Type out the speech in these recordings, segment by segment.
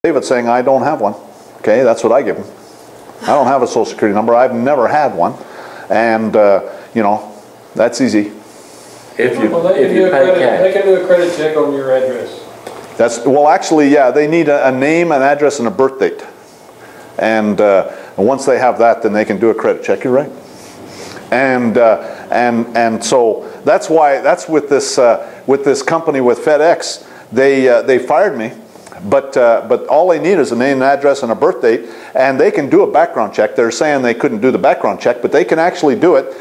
affidavit saying I don't have one. Okay, that's what I give them. I don't have a social security number. I've never had one, and you know, that's easy. If you pay cash, they can do a credit check on your address. That's, well, actually, yeah, they need a name, an address, and a birth date, and once they have that, then they can do a credit check. You're right, and so that's why, that's with this company with FedEx. They fired me. But all they need is a name, an address, and a birth date, and they can do a background check. They're saying they couldn't do the background check, but they can actually do it,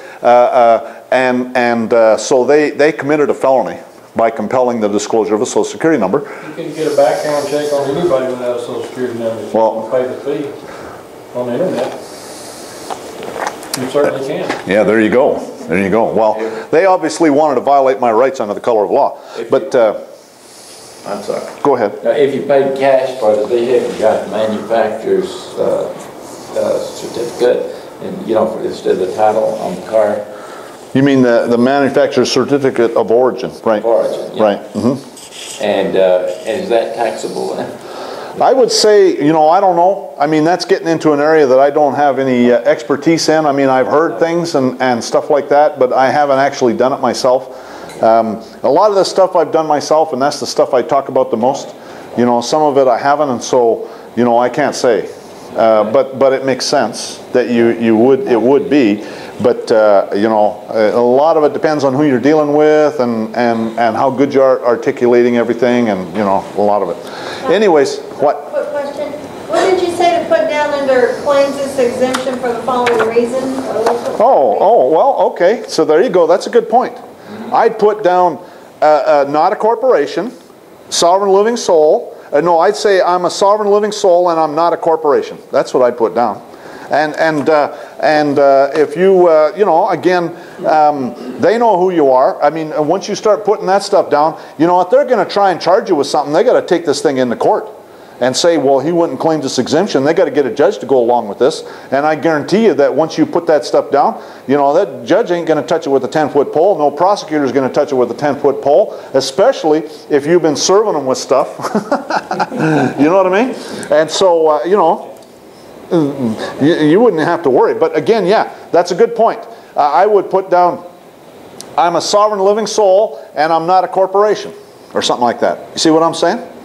so they committed a felony by compelling the disclosure of a social security number. You can get a background check on anybody without a social security number. Well, you pay the fee on the internet. You certainly can. Yeah, there you go. There you go. Well, they obviously wanted to violate my rights under the color of law, but. I'm sorry. Go ahead. Now, if you paid cash for the vehicle, you got the manufacturer's certificate, and you know, instead of the title on the car. You mean the manufacturer's certificate of origin, right? Of origin, yeah. Right. Mm-hmm. And is that taxable then? I would say, you know, I don't know. I mean, that's getting into an area that I don't have any expertise in. I mean, I've heard things and stuff like that, but I haven't actually done it myself. A lot of the stuff I've done myself, and that's the stuff I talk about the most. You know, some of it I haven't, and so, you know, I can't say. But it makes sense that it would be. But you know, a lot of it depends on who you're dealing with and how good you are articulating everything, and you know, a lot of it. Anyways, what? Quick question. What did you say to put down under claims this exemption for the following reason? Oh, well, okay. So there you go. That's a good point. I'd put down not a corporation, sovereign living soul. No, I'd say I'm a sovereign living soul and I'm not a corporation. That's what I'd put down. And if you, you know, again, they know who you are. I mean, once you start putting that stuff down, you know what, they're going to try and charge you with something. They got to take this thing into court and say, well, he wouldn't claim this exemption. They got to get a judge to go along with this. And I guarantee you that once you put that stuff down, you know, that judge ain't going to touch it with a 10-foot pole. No prosecutor is going to touch it with a 10-foot pole, especially if you've been serving them with stuff. You know what I mean? And so, you know, you wouldn't have to worry. But again, yeah, that's a good point. I would put down, I'm a sovereign living soul and I'm not a corporation, or something like that. You see what I'm saying?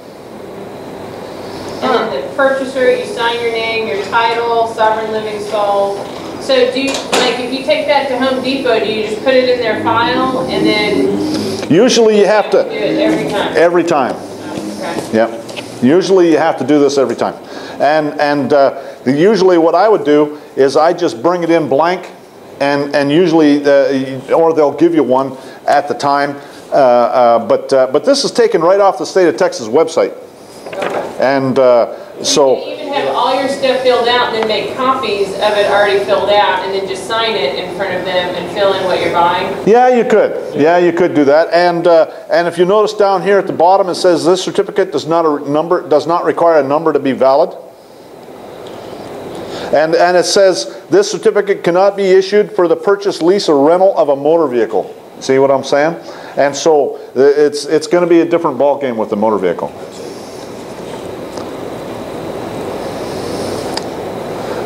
And then the purchaser, you sign your name, your title, sovereign living soul. So do you, like, if you take that to Home Depot, do you just put it in their file and then? Usually you have to. Do it every time. Every time. Okay. Yep. Usually you have to do this every time. And usually what I would do is I just bring it in blank, and usually, or they'll give you one at the time. But this is taken right off the state of Texas website. Okay. And so you can even have all your stuff filled out and then make copies of it already filled out and then just sign it in front of them and fill in what you're buying. Yeah, you could. Yeah, you could do that. And if you notice down here at the bottom, it says this certificate does not require a number to be valid. And it says this certificate cannot be issued for the purchase, lease, or rental of a motor vehicle. See what I'm saying? And so it's going to be a different ball game with the motor vehicle.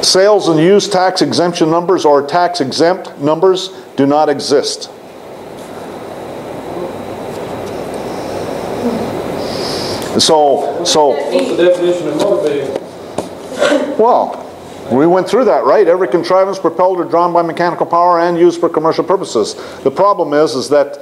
Sales and use tax exemption numbers or tax exempt numbers do not exist. So what's the definition of motor vehicle? Well, we went through that, right? Every contrivance propelled or drawn by mechanical power and used for commercial purposes. The problem is that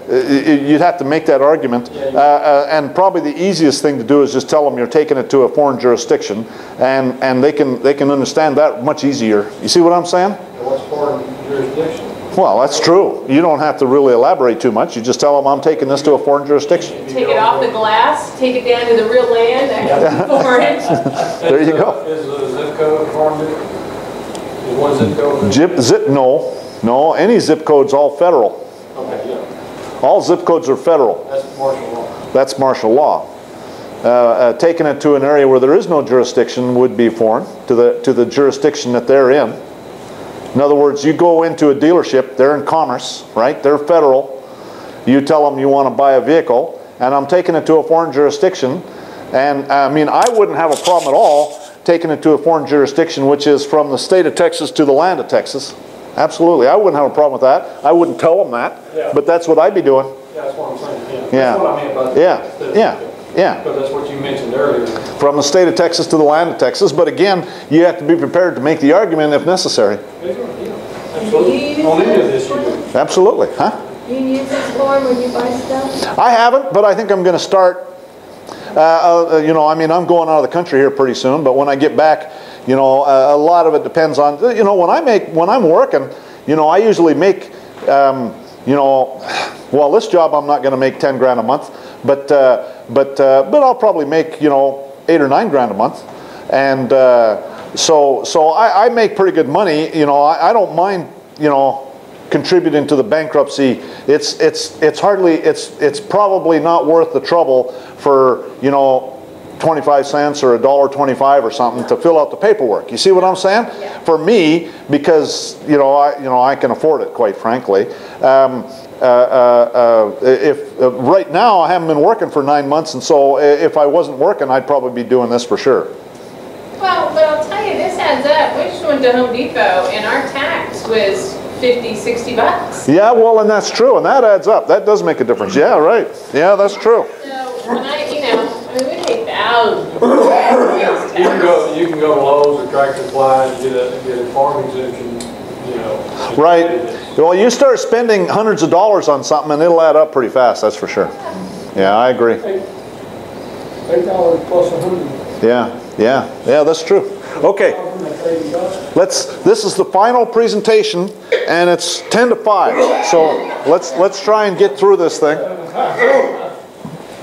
you'd have to make that argument, and probably the easiest thing to do is just tell them you're taking it to a foreign jurisdiction, and they can understand that much easier. You see what I'm saying? What's foreign jurisdiction? Well, that's true. You don't have to really elaborate too much. You just tell them I'm taking this to a foreign jurisdiction. Take it off the glass, take it down to the real land, and foreign. There you go. Is the zip code foreign? Is one zip code? No. Any zip code's all federal. Okay, yeah. All zip codes are federal. That's martial law. That's martial law. Taking it to an area where there is no jurisdiction would be foreign to the jurisdiction that they're in. In other words, you go into a dealership, they're in commerce, right? They're federal. You tell them you want to buy a vehicle, and I'm taking it to a foreign jurisdiction, And I mean, I wouldn't have a problem at all taking it to a foreign jurisdiction, which is from the state of Texas to the land of Texas. Absolutely, I wouldn't have a problem with that. I wouldn't tell them that, but that's what I'd be doing. Yeah, that's what I'm saying. Yeah. That's what I meant by that. Yeah. Because that's what you mentioned earlier. From the state of Texas to the land of Texas, but again, you have to be prepared to make the argument if necessary. Yeah, absolutely. On any of this, you do. Absolutely, huh? You use this form when you buy stuff? I haven't, but I think I'm going to start. You know, I mean, I'm going out of the country here pretty soon, but when I get back, you know, a lot of it depends on, you know, when I'm working, you know, I usually make, you know, well, this job I'm not going to make 10 grand a month, but I'll probably make, you know, 8 or 9 grand a month, and so I make pretty good money. You know, I don't mind, you know, contributing to the bankruptcy. It's probably not worth the trouble for, you know, 25 cents or $1.25 or something to fill out the paperwork. You see what I'm saying? Yeah. For me, because you know I can afford it, quite frankly. If right now I haven't been working for 9 months, and so if I wasn't working, I'd probably be doing this for sure. Well, but I'll tell you, this adds up. We just went to Home Depot and our tax was 50, 60 bucks. Yeah, well, and that's true, and that adds up. That does make a difference. Yeah, right. Yeah, that's true. So when you know, I mean, we pay thousands. You can go to Lowe's or Tractor Supply and get a farm exemption, you know. Right. Well, you start spending hundreds of dollars on something, and it'll add up pretty fast. That's for sure. Yeah, I agree. $8 plus 100. Yeah, that's true. Okay. This is the final presentation, and it's 10 to 5. So let's try and get through this thing.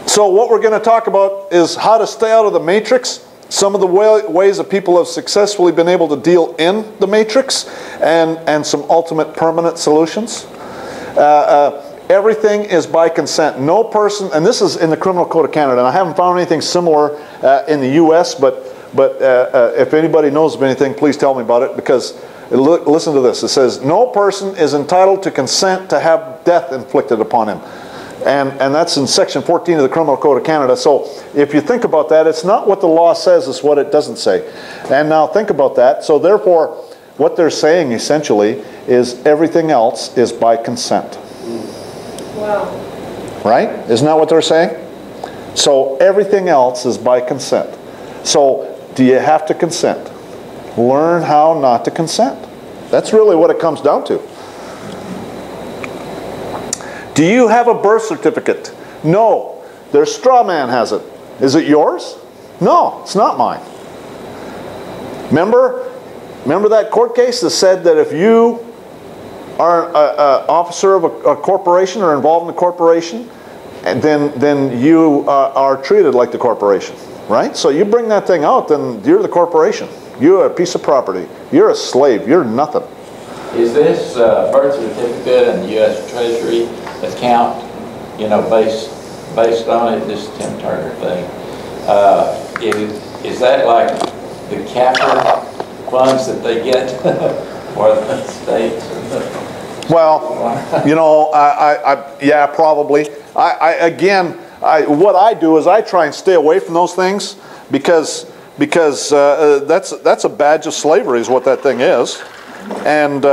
So what we're going to talk about is how to stay out of the matrix, some of the ways that people have successfully been able to deal in the matrix, and some ultimate permanent solutions. Everything is by consent. No person, and this is in the Criminal Code of Canada, and I haven't found anything similar in the U.S., but if anybody knows of anything, please tell me about it, because listen to this. It says, no person is entitled to consent to have death inflicted upon him. And that's in Section 14 of the Criminal Code of Canada. So if you think about that, it's not what the law says, it's what it doesn't say. And now think about that. So therefore, what they're saying essentially is everything else is by consent. Wow. Right? Isn't that what they're saying? So everything else is by consent. So do you have to consent? Learn how not to consent. That's really what it comes down to. Do you have a birth certificate? No. Their straw man has it. Is it yours? No, it's not mine. Remember that court case that said that if you are an officer of a corporation or involved in a corporation, and then you are treated like the corporation, right? So you bring that thing out, then you're the corporation. You're a piece of property. You're a slave. You're nothing. Is this birth certificate and the U.S. Treasury account, you know, based on it, this Tim Turner thing, is that like the capture funds that they get for the states? Well, you know, yeah, probably. What I do is I try and stay away from those things because that's a badge of slavery is what that thing is. And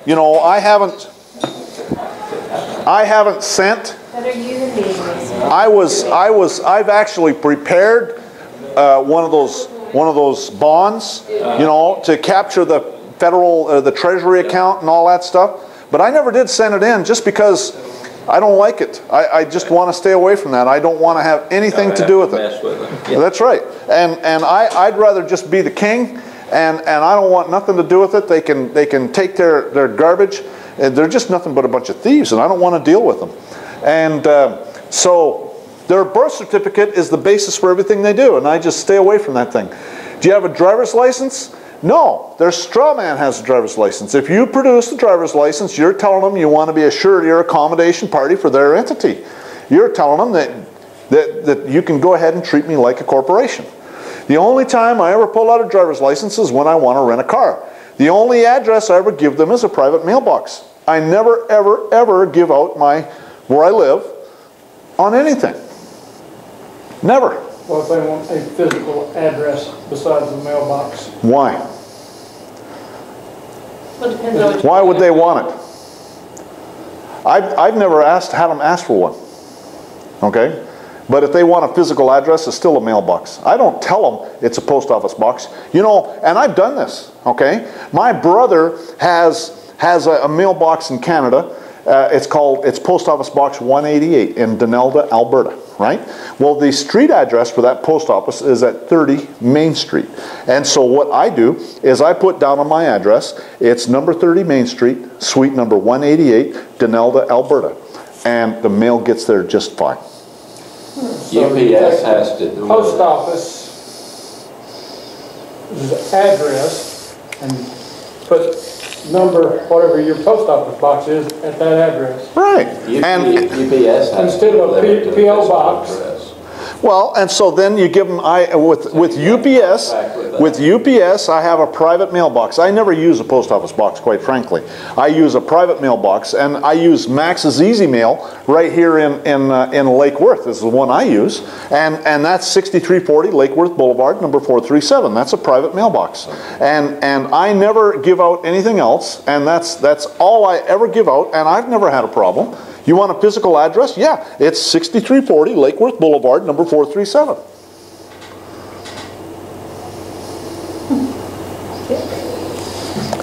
you know, I haven't sent. I've actually prepared one of those bonds, you know, to capture the federal the Treasury account and all that stuff. But I never did send it in just because I don't like it. I just want to stay away from that. I don't want to have anything to do with it. Yeah. That's right. And I'd rather just be the king. And I don't want nothing to do with it. They can take their garbage. They're just nothing but a bunch of thieves, and I don't want to deal with them. And so their birth certificate is the basis for everything they do, and I just stay away from that thing. Do you have a driver's license? No. Their straw man has a driver's license. If you produce the driver's license, you're telling them you want to be a surety or accommodation party for their entity. You're telling them that you can go ahead and treat me like a corporation. The only time I ever pull out a driver's license is when I want to rent a car. The only address I ever give them is a private mailbox. I never, ever, ever give out where I live on anything. Never. What if they want a physical address besides the mailbox? Why? Well, it depends on what you Why would they want it? I've never had them ask for one. Okay? But if they want a physical address, it's still a mailbox. I don't tell them it's a post office box. You know, and I've done this, okay? My brother has a mailbox in Canada. It's Post Office Box 188 in Denelda, Alberta, right? Well, the street address for that post office is at 30 Main Street. And so what I do is I put down on my address, it's number 30 Main Street, suite number 188, Denelda, Alberta. And the mail gets there just fine. UPS has to do Post it. office's address and put number, whatever your post office box is, at that address. Right. UPS has Instead to of a deliver to the P.O. physical box. address. Well, and so then you give them, with UPS, I have a private mailbox. I never use a post office box, quite frankly. I use a private mailbox, and I use Max's Easy Mail right here in Lake Worth. This is the one I use, and that's 6340 Lake Worth Boulevard, number 437. That's a private mailbox, and I never give out anything else, and that's all I ever give out, and I've never had a problem. You want a physical address? Yeah, it's 6340 Lake Worth Boulevard, number 437.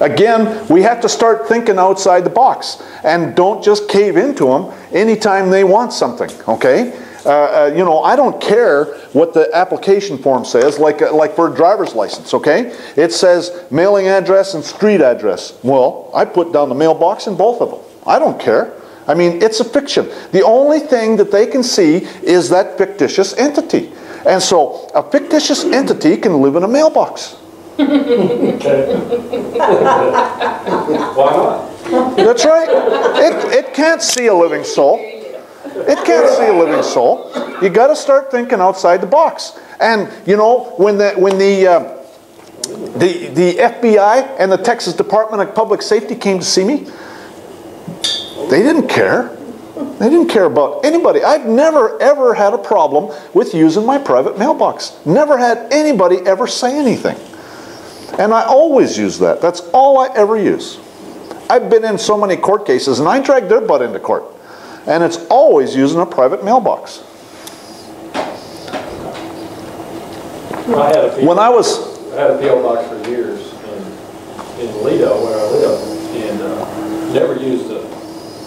Again, we have to start thinking outside the box, and don't just cave into them anytime they want something, okay? You know, I don't care what the application form says, like for a driver's license, okay? It says mailing address and street address. Well, I put down the mailbox in both of them. I don't care. I mean, it's a fiction. The only thing that they can see is that fictitious entity. And so a fictitious entity can live in a mailbox. Okay. Why not? That's right. It can't see a living soul. It can't see a living soul. You got to start thinking outside the box. And you know, when the FBI and the Texas Department of Public Safety came to see me, they didn't care. They didn't care about anybody. I've never ever had a problem with using my private mailbox. Never had anybody ever say anything. And I always use that. That's all I ever use. I've been in so many court cases, and I drag their butt into court. And it's always using a private mailbox. I had a When I was... I had a P.O. box for years in Lido, where I live, and never used a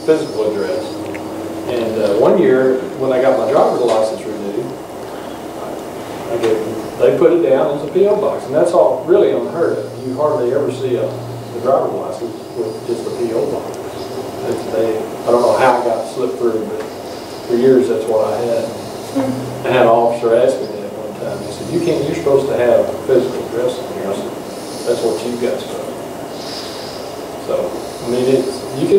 physical address. And one year, when I got my driver's license renewed, they put it down as a P.O. box, and that's all really unheard of. You hardly ever see a driver's license with just a P.O. box. I don't know how I got slipped through, but for years that's what I had. I had an officer ask me that one time. He said, you're supposed to have a physical address in here. I said, that's what you guys do. So, I mean, you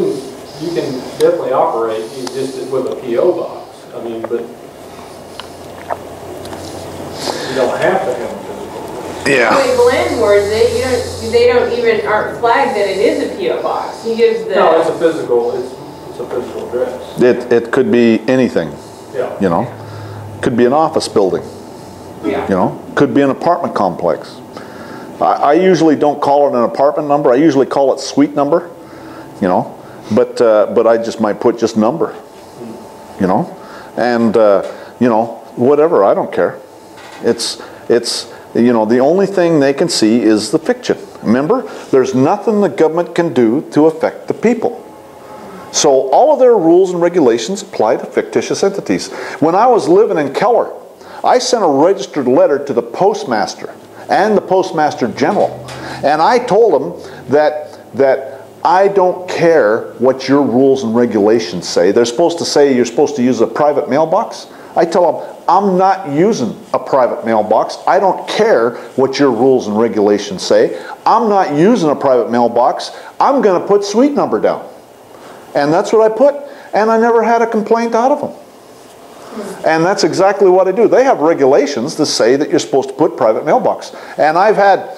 can definitely operate just with a P.O. box. I mean, but you don't have to have a physical address. Yeah. The landlords, they don't even aren't flagged that it is a P.O. box. He gives the... No, it's a physical address. It could be anything. Yeah. You know, could be an office building. Yeah. You know, could be an apartment complex. I usually don't call it an apartment number. I usually call it suite number. You know, but I just might put just number. You know, and you know, whatever. I don't care. It's you know, the only thing they can see is the fiction. Remember, there's nothing the government can do to affect the people. So all of their rules and regulations apply to fictitious entities. When I was living in Keller, I sent a registered letter to the postmaster and the postmaster general, and I told them that I don't care what your rules and regulations say. They're supposed to say you're supposed to use a private mailbox. I tell them, I'm not using a private mailbox. I don't care what your rules and regulations say. I'm not using a private mailbox. I'm going to put suite number down. And that's what I put. And I never had a complaint out of them. And that's exactly what I do. They have regulations that say that you're supposed to put private mailbox. And I've had